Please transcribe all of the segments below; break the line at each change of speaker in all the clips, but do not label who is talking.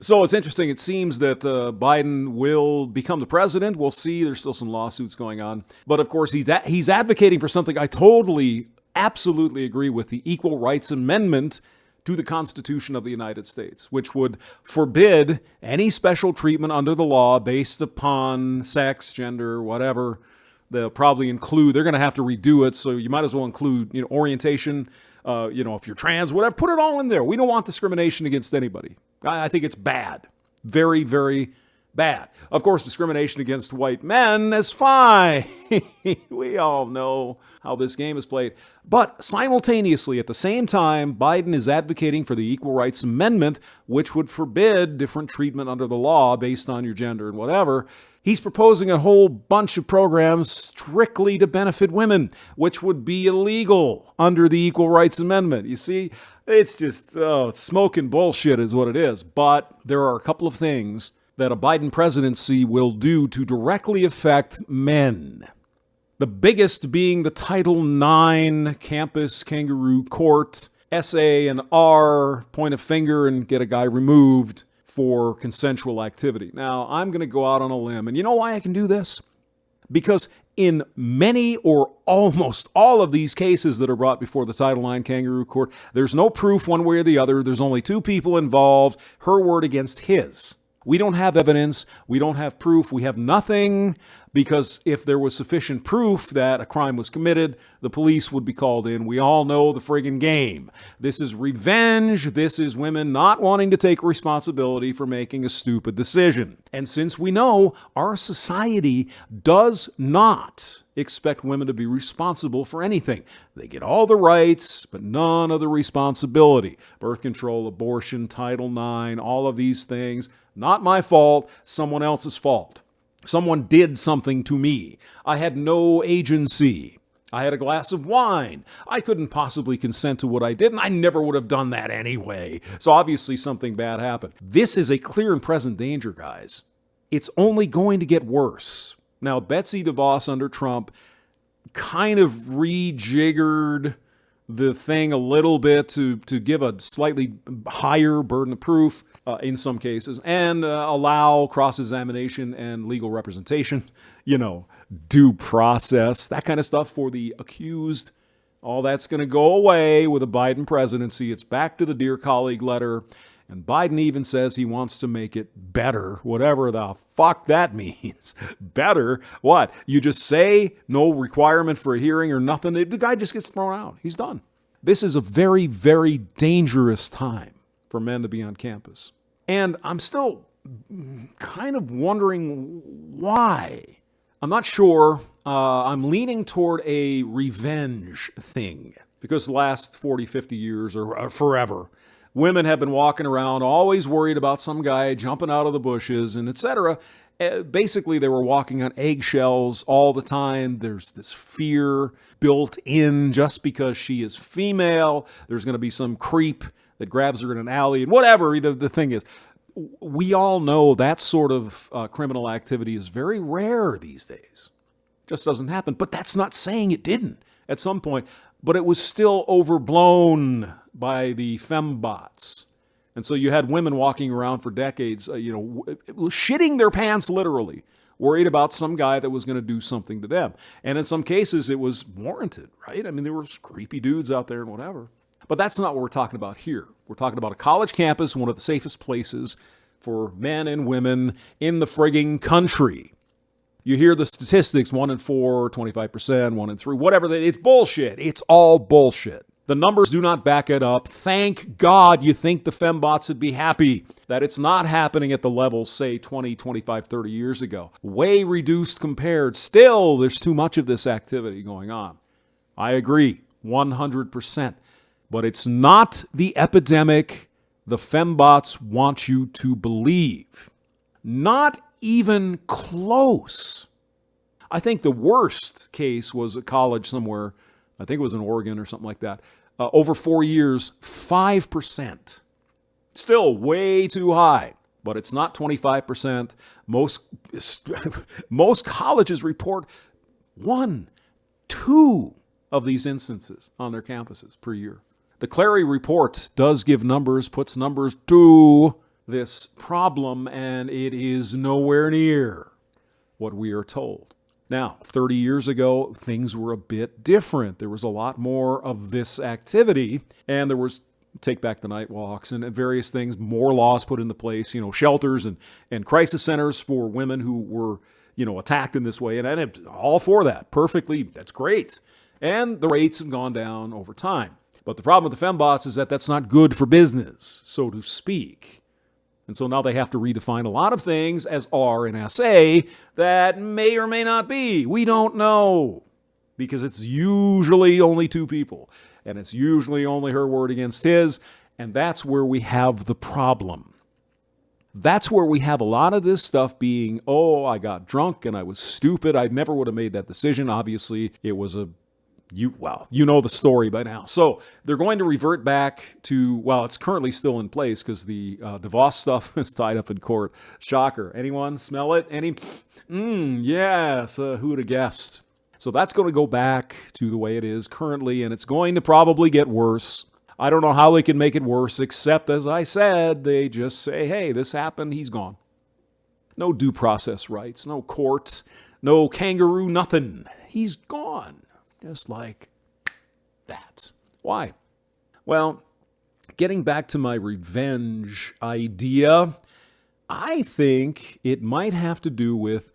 So it's interesting. It seems that Biden will become the president. We'll see. There's still some lawsuits going on. But of course, he's advocating for something I totally, absolutely agree with, the Equal Rights Amendment to the Constitution of the United States, which would forbid any special treatment under the law based upon sex, gender, whatever. They'll probably include, they're going to have to redo it, so you might as well include, orientation, if you're trans, whatever, put it all in there. We don't want discrimination against anybody. I think it's bad. Very, very bad. Of course, discrimination against white men is fine. We all know how this game is played. But simultaneously, at the same time, Biden is advocating for the Equal Rights Amendment, which would forbid different treatment under the law based on your gender and whatever. He's proposing a whole bunch of programs strictly to benefit women, which would be illegal under the Equal Rights Amendment. You see, it's just it's smoke and bullshit is what it is. But there are a couple of things that a Biden presidency will do to directly affect men. The biggest being the Title IX campus kangaroo court, SA and R, point a finger and get a guy removed for consensual activity. Now, I'm going to go out on a limb, and you know why I can do this? Because in many or almost all of these cases that are brought before the Title IX kangaroo court, there's no proof one way or the other. There's only two people involved, her word against his. We don't have evidence. We don't have proof. We have nothing, because if there was sufficient proof that a crime was committed, the police would be called in. We all know the friggin' game. This is revenge. This is women not wanting to take responsibility for making a stupid decision. And since we know our society does not expect women to be responsible for anything. They get all the rights, but none of the responsibility. Birth control, abortion, Title IX, all of these things. Not my fault, someone else's fault. Someone did something to me. I had no agency. I had a glass of wine. I couldn't possibly consent to what I did, and I never would have done that anyway. So obviously something bad happened. This is a clear and present danger, guys. It's only going to get worse. Now, Betsy DeVos under Trump kind of rejiggered the thing a little bit to give a slightly higher burden of proof in some cases and allow cross-examination and legal representation, due process, that kind of stuff for the accused. All that's going to go away with a Biden presidency. It's back to the Dear Colleague letter. And Biden even says he wants to make it better, whatever the fuck that means. Better? What? You just say no requirement for a hearing or nothing? The guy just gets thrown out. He's done. This is a very, very dangerous time for men to be on campus. And I'm still kind of wondering why. I'm not sure. I'm leaning toward a revenge thing because the last 40, 50 years or forever, women have been walking around always worried about some guy jumping out of the bushes and etc. Basically, they were walking on eggshells all the time. There's this fear built in just because she is female. There's going to be some creep that grabs her in an alley and whatever the thing is. We all know that sort of criminal activity is very rare these days. Just doesn't happen. But that's not saying it didn't at some point. But it was still overblown by the fembots. And so you had women walking around for decades, shitting their pants literally, worried about some guy that was going to do something to them. And in some cases, it was warranted, right? I mean, there were creepy dudes out there and whatever. But that's not what we're talking about here. We're talking about a college campus, one of the safest places for men and women in the frigging country. You hear the statistics, 1 in 4, 25%, 1 in 3, whatever. It's bullshit. It's all bullshit. The numbers do not back it up. Thank God you think the fembots would be happy that it's not happening at the levels, say, 20, 25, 30 years ago. Way reduced compared. Still, there's too much of this activity going on. I agree, 100%. But it's not the epidemic the fembots want you to believe. Not even close. I think the worst case was a college somewhere, I think it was in Oregon or something like that. Over 4 years, 5%. Still way too high, but it's not 25%. Most colleges report 1, 2 of these instances on their campuses per year. The Clary report does give numbers, puts numbers to this problem, and it is nowhere near what we are told. Now, 30 years ago, things were a bit different. There was a lot more of this activity, and there was take back the night walks and various things, more laws put into place, shelters and crisis centers for women who were, attacked in this way. And I'm all for that. Perfectly. That's great. And the rates have gone down over time. But the problem with the fembots is that that's not good for business, so to speak. And so now they have to redefine a lot of things as R and SA that may or may not be. We don't know. Because it's usually only two people. And it's usually only her word against his. And that's where we have the problem. That's where we have a lot of this stuff being, I got drunk and I was stupid. I never would have made that decision. Obviously, it was you know the story by now. So they're going to revert back to, it's currently still in place because the DeVos stuff is tied up in court. Shocker. Anyone smell it? Yes. Who would have guessed? So that's going to go back to the way it is currently, and it's going to probably get worse. I don't know how they can make it worse, except, as I said, they just say, hey, this happened, he's gone. No due process rights, no court, no kangaroo, nothing. He's gone, just like that. Why? Well, getting back to my revenge idea, I think it might have to do with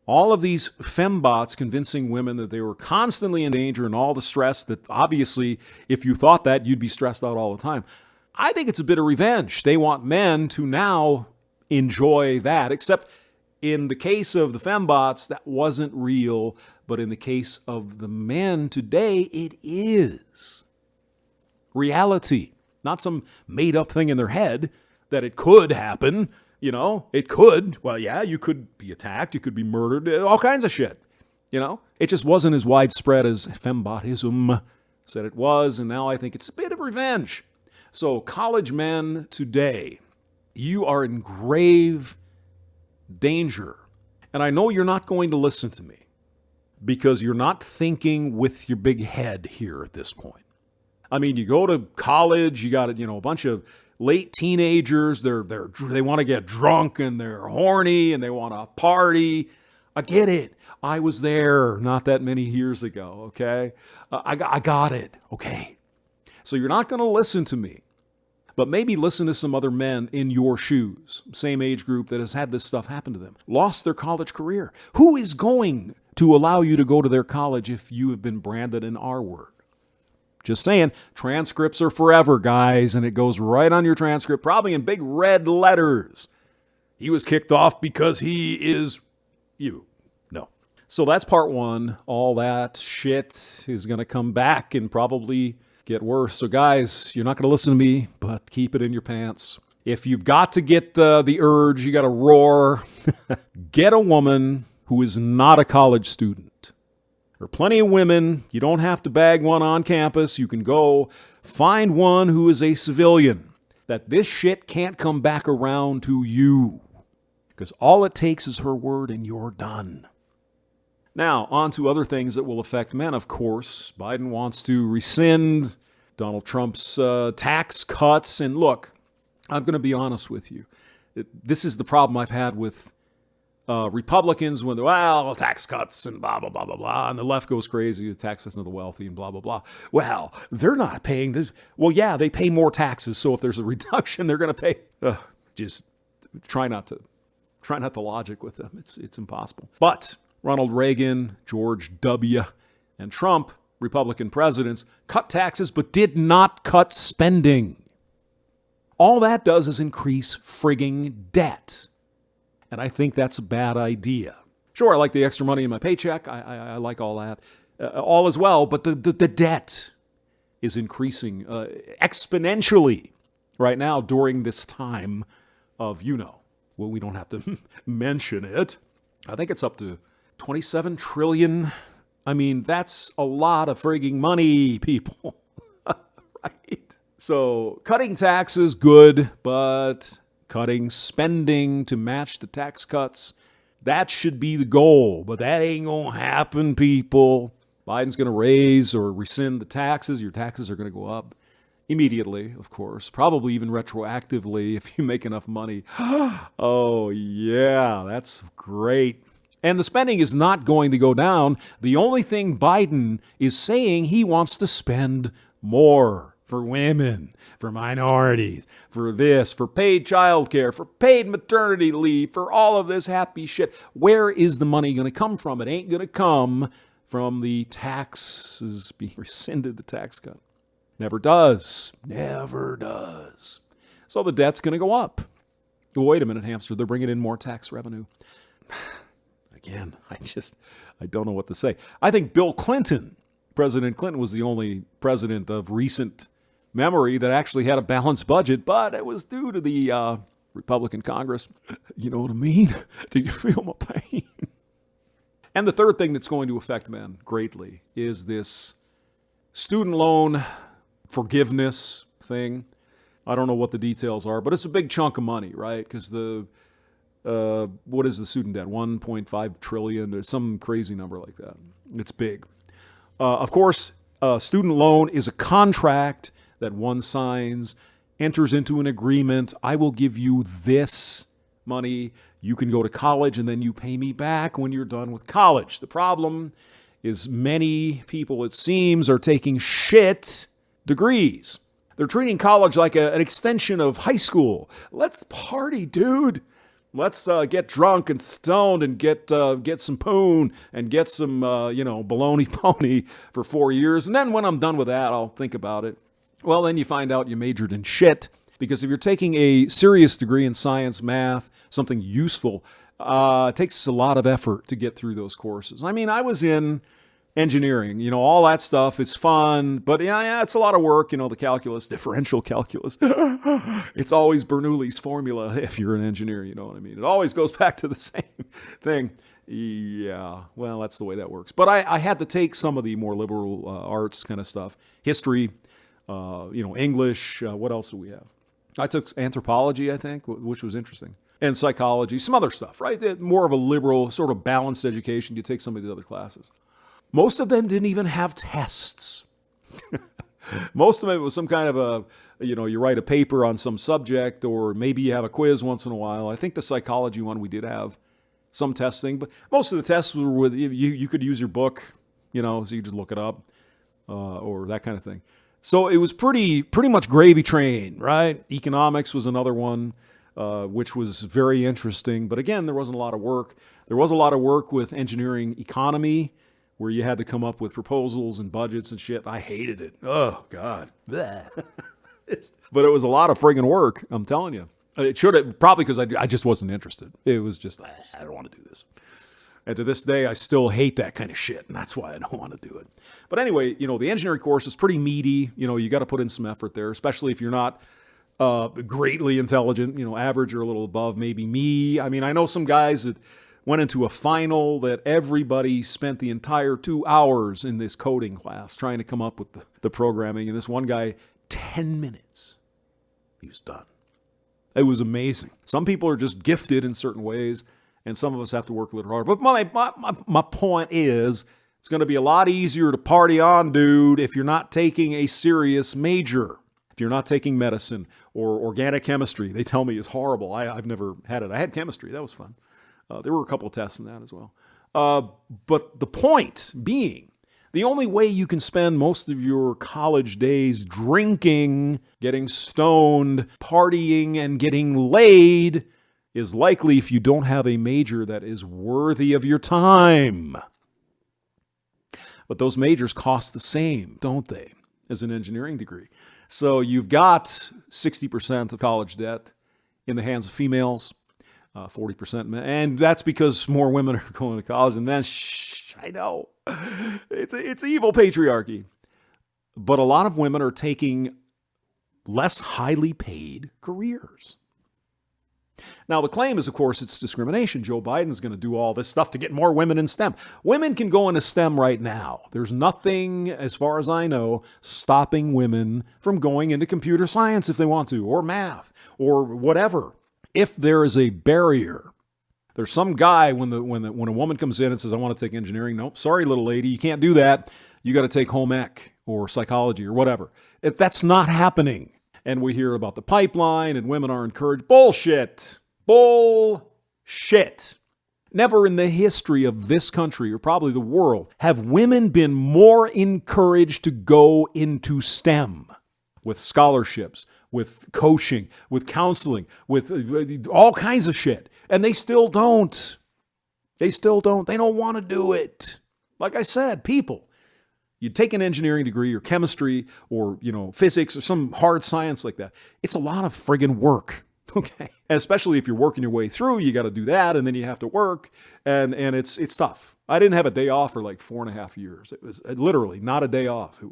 all of these fembots convincing women that they were constantly in danger and all the stress that obviously, if you thought that, you'd be stressed out all the time. I think it's a bit of revenge. They want men to now enjoy that, except in the case of the fembots, that wasn't real. But in the case of the men today, it is reality, not some made up thing in their head that it could happen. It could. Well, yeah, you could be attacked. You could be murdered. All kinds of shit. It just wasn't as widespread as fembotism said it was. And now I think it's a bit of revenge. So college men today, you are in grave danger. And I know you're not going to listen to me because you're not thinking with your big head here at this point. I mean, you go to college, you got a bunch of late teenagers, they want to get drunk and they're horny and they want to party. I get it. I was there not that many years ago, okay? I got it, okay? So you're not going to listen to me, but maybe listen to some other men in your shoes, same age group that has had this stuff happen to them, lost their college career. Who is going to allow you to go to their college if you have been branded an R word? Just saying, transcripts are forever, guys, and it goes right on your transcript, probably in big red letters. He was kicked off because he is you. No. So that's part one. All that shit is going to come back and probably get worse. So guys, you're not going to listen to me, but keep it in your pants. If you've got to get the urge, you got to roar, get a woman who is not a college student. There are plenty of women. You don't have to bag one on campus. You can go find one who is a civilian. That this shit can't come back around to you. Because all it takes is her word and you're done. Now, on to other things that will affect men, of course. Biden wants to rescind Donald Trump's tax cuts. And look, I'm going to be honest with you. This is the problem I've had with Republicans when they're, tax cuts and blah, blah, blah, blah, blah. And the left goes crazy with taxes of the wealthy and blah, blah, blah. Well, they're not paying this. Well, yeah, they pay more taxes. So if there's a reduction, they're going to pay. Just try not to logic with them. It's impossible. But Ronald Reagan, George W., and Trump, Republican presidents, cut taxes but did not cut spending. All that does is increase frigging debt. And I think that's a bad idea. Sure, I like the extra money in my paycheck. I like all that. All as well, but the debt is increasing exponentially right now during this time of, we don't have to mention it. I think it's up to 27 trillion. I mean, that's a lot of frigging money, people. Right? So cutting taxes, good, but cutting spending to match the tax cuts, that should be the goal. But that ain't going to happen, people. Biden's going to raise or rescind the taxes. Your taxes are going to go up. immediately, of course, probably even retroactively if you make enough money. Oh, yeah, that's great. And the spending is not going to go down. The only thing Biden is saying, he wants to spend more for women, for minorities, for this, for paid childcare, for paid maternity leave, for all of this happy shit. Where is the money going to come from? It ain't going to come from the taxes being rescinded, the tax cut. Never does. Never does. So the debt's going to go up. Wait a minute, hamster. They're bringing in more tax revenue. Again, I don't know what to say. I think Bill Clinton, President Clinton, was the only president of recent memory that actually had a balanced budget, but it was due to the Republican Congress. You know what I mean? Do you feel my pain? And the third thing that's going to affect men greatly is this student loan forgiveness thing. I don't know what the details are, but it's a big chunk of money, right? Because what is the student debt? 1.5 trillion or some crazy number like that. It's big. Of course, a student loan is a contract that one signs, enters into an agreement. I will give you this money. You can go to college and then you pay me back when you're done with college. The problem is many people, it seems, are taking shit degrees. They're treating college like an extension of high school. Let's party, dude. Let's get drunk and stoned and get some poon and get some, baloney pony for 4 years. And then when I'm done with that, I'll think about it. Well, then you find out you majored in shit. Because if you're taking a serious degree in science, math, something useful, it takes a lot of effort to get through those courses. I mean, I was in engineering, all that stuff is fun, but yeah, it's a lot of work, the calculus, differential calculus. It's always Bernoulli's formula if you're an engineer, you know what I mean? It always goes back to the same thing. Yeah, well, that's the way that works. But I had to take some of the more liberal arts kind of stuff. History, English, what else do we have? I took anthropology, I think, which was interesting. And psychology, some other stuff, right? More of a liberal, sort of balanced education. You take some of the other classes. Most of them didn't even have tests. Most of it was some kind of you write a paper on some subject, or maybe you have a quiz once in a while. I think the psychology one, we did have some testing, but most of the tests were with, you could use your book, so you just look it up, or that kind of thing. So it was pretty much gravy train, right? Economics was another one, which was very interesting. But again, there wasn't a lot of work. There was a lot of work with engineering economy, where you had to come up with proposals and budgets and shit. I hated it. Oh, God. But it was a lot of friggin' work, I'm telling you. It should have, probably because I just wasn't interested. It was just, I don't want to do this. And to this day, I still hate that kind of shit, and that's why I don't want to do it. But anyway, the engineering course is pretty meaty. You got to put in some effort there, especially if you're not greatly intelligent, average or a little above, maybe me. I mean, I know some guys that went into a final that everybody spent the entire 2 hours in this coding class trying to come up with the programming. And this one guy, 10 minutes, he was done. It was amazing. Some people are just gifted in certain ways, and some of us have to work a little harder. But my point is, it's going to be a lot easier to party on, dude, if you're not taking a serious major. If you're not taking medicine or organic chemistry, they tell me is horrible. I've never had it. I had chemistry. That was fun. There were a couple of tests in that as well. But the point being, the only way you can spend most of your college days drinking, getting stoned, partying, and getting laid is likely if you don't have a major that is worthy of your time. But those majors cost the same, don't they, as an engineering degree? So you've got 60% of college debt in the hands of females. 40% men, and that's because more women are going to college than men. I know. It's evil patriarchy. But a lot of women are taking less highly paid careers. Now, the claim is, of course, it's discrimination. Joe Biden's going to do all this stuff to get more women in STEM. Women can go into STEM right now. There's nothing, as far as I know, stopping women from going into computer science if they want to, or math, or whatever. If there is a barrier There's some guy when a woman comes in and says, I want to take engineering. Nope, sorry, little lady, you can't do that. You got to take home ec or psychology or whatever. That's not happening. And we hear about the pipeline and women are encouraged. Bullshit. Bullshit. Never in the history of this country, or probably the world, have women been more encouraged to go into STEM with scholarships, with coaching, with counseling, with all kinds of shit. And they still don't. They don't want to do it. Like I said, people, you take an engineering degree or chemistry or, physics or some hard science like that. It's a lot of friggin' work. Okay. And especially if you're working your way through, you got to do that. And then you have to work and it's tough. I didn't have a day off for like 4.5 years. It was literally not a day off.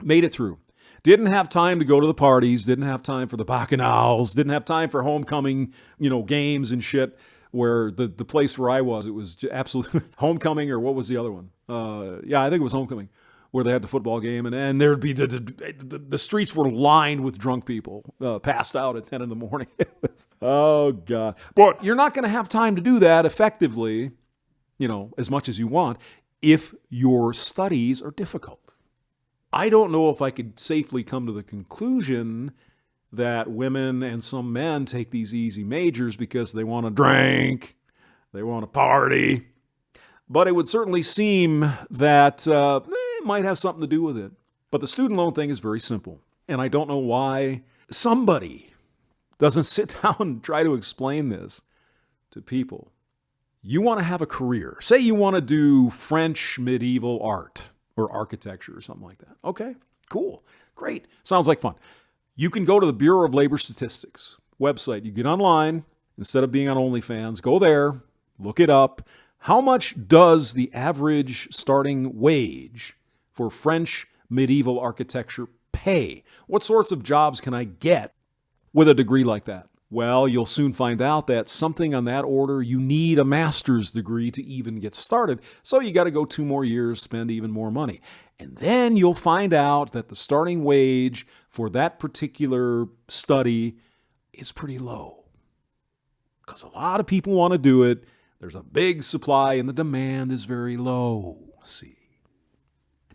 Made it through. Didn't have time to go to the parties. Didn't have time for the bacchanals. Didn't have time for homecoming, games and shit. Where the place where I was, it was absolutely homecoming, or what was the other one? I think it was homecoming, where they had the football game, and there'd be the streets were lined with drunk people, passed out at 10 in the morning. Oh God! But you're not going to have time to do that effectively, as much as you want, if your studies are difficult. I don't know if I could safely come to the conclusion that women and some men take these easy majors because they want to drink, they want to party. But it would certainly seem that it might have something to do with it. But the student loan thing is very simple. And I don't know why somebody doesn't sit down and try to explain this to people. You want to have a career. Say you want to do French medieval art or architecture or something like that. Okay, cool, great. Sounds like fun. You can go to the Bureau of Labor Statistics website. You get online, instead of being on OnlyFans, go there, look it up. How much does the average starting wage for French medieval architecture pay? What sorts of jobs can I get with a degree like that? Well, you'll soon find out that something on that order, you need a master's degree to even get started. So you got to go 2 more years, spend even more money. And then you'll find out that the starting wage for that particular study is pretty low. Because a lot of people want to do it. There's a big supply and the demand is very low. See.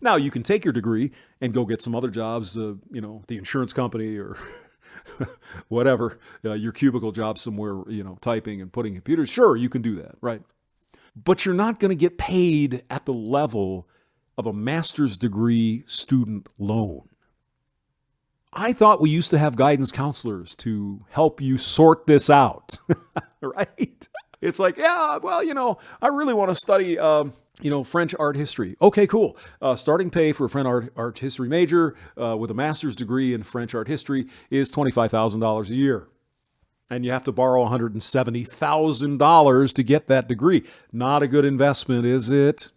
Now, you can take your degree and go get some other jobs, the insurance company or whatever, your cubicle job somewhere, typing and putting computers. Sure, you can do that, right? But you're not going to get paid at the level of a master's degree student loan. I thought we used to have guidance counselors to help you sort this out, right? It's like, I really want to study, French art history. Okay, cool. Starting pay for a French art history major with a master's degree in French art history is $25,000 a year. And you have to borrow $170,000 to get that degree. Not a good investment, is it?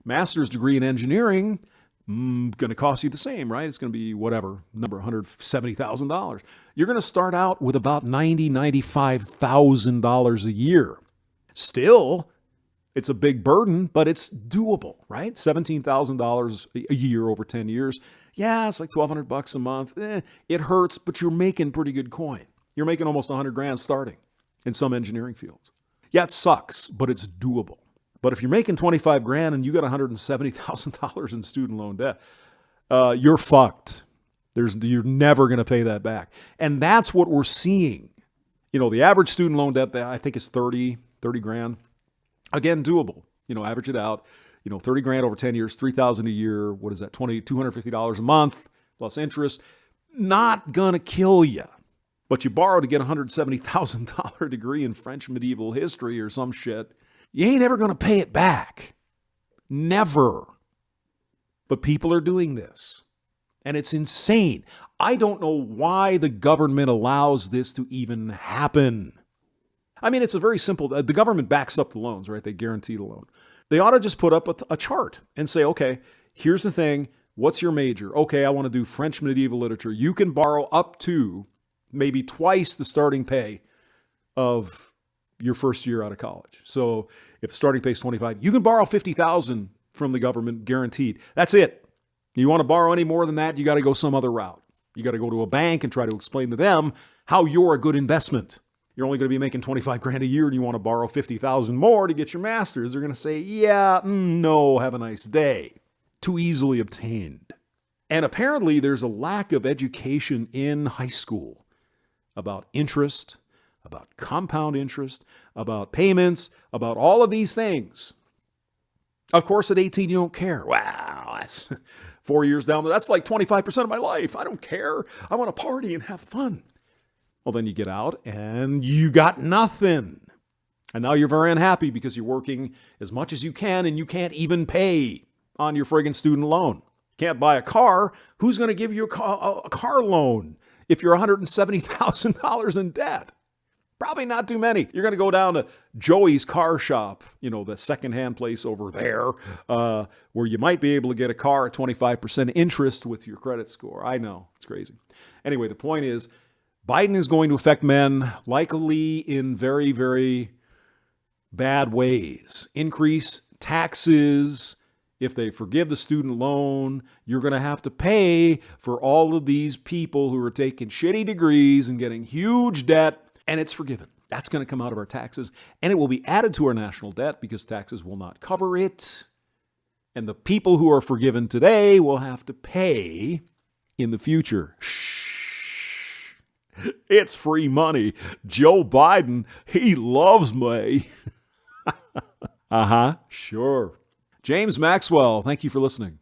Master's degree in engineering, going to cost you the same, right? It's going to be whatever, $170,000. You're going to start out with about $95,000 a year. Still, it's a big burden, but it's doable, right? $17,000 a year over 10 years. Yeah, it's like $1,200 a month. It hurts, but you're making pretty good coin. You're making almost $100,000 starting in some engineering fields. Yeah, it sucks, but it's doable. But if you're making $25,000 and you got $170,000 in student loan debt, you're fucked. You're never going to pay that back. And that's what we're seeing. The average student loan debt, I think, is $30,000. Again, doable. Average it out. $30,000 over 10 years, $3,000 a year. What is that? $250 a month plus interest. Not going to kill you. But you borrow to get a $170,000 degree in French medieval history or some shit. You ain't ever going to pay it back. Never. But people are doing this. And it's insane. I don't know why the government allows this to even happen. I mean, it's a very simple, the government backs up the loans, right? They guarantee the loan. They ought to just put up a chart and say, okay, here's the thing. What's your major? Okay, I want to do French medieval literature. You can borrow up to maybe twice the starting pay of your first year out of college. So if the starting pay is $25,000, you can borrow $50,000 from the government guaranteed. That's it. You want to borrow any more than that, you got to go some other route. You got to go to a bank and try to explain to them how you're a good investment. you're only going to be making 25 grand a year and you want to borrow 50,000 more to get your master's, they're going to say, yeah, no, have a nice day. Too easily obtained. And apparently there's a lack of education in high school about interest, about compound interest, about payments, about all of these things. Of course, at 18, you don't care. Wow, that's 4 years down there. That's like 25% of my life. I don't care. I want to party and have fun. Well, then you get out and you got nothing. And now you're very unhappy because you're working as much as you can and you can't even pay on your friggin' student loan. Can't buy a car. Who's going to give you a car loan if you're $170,000 in debt? Probably not too many. You're going to go down to Joey's car shop, the secondhand place over there, where you might be able to get a car at 25% interest with your credit score. I know, it's crazy. Anyway, the point is, Biden is going to affect men likely in very, very bad ways. Increase taxes. If they forgive the student loan, you're going to have to pay for all of these people who are taking shitty degrees and getting huge debt, and it's forgiven. That's going to come out of our taxes, and it will be added to our national debt because taxes will not cover it. And the people who are forgiven today will have to pay in the future. Shh. It's free money. Joe Biden, he loves me. Sure. James Maxwell, thank you for listening.